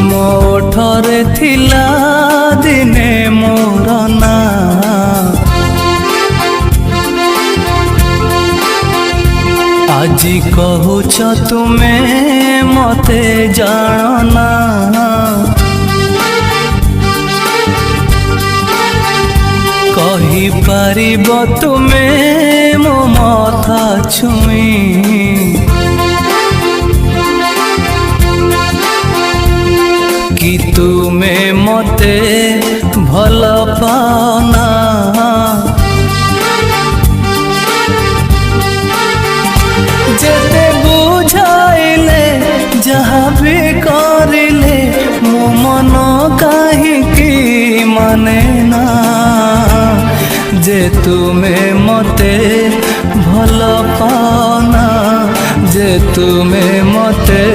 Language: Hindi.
मोठरे थिला दिने मोर ना आजी कहूच तुमे मते जाना कही पारिब तुमे मो मथा छुई कि तुमे मते भल पाना जेते बुझाइले जहाँ भी करिले मो मन कहीं माने ना जे तुमे मते भल पाना जे तुमे मते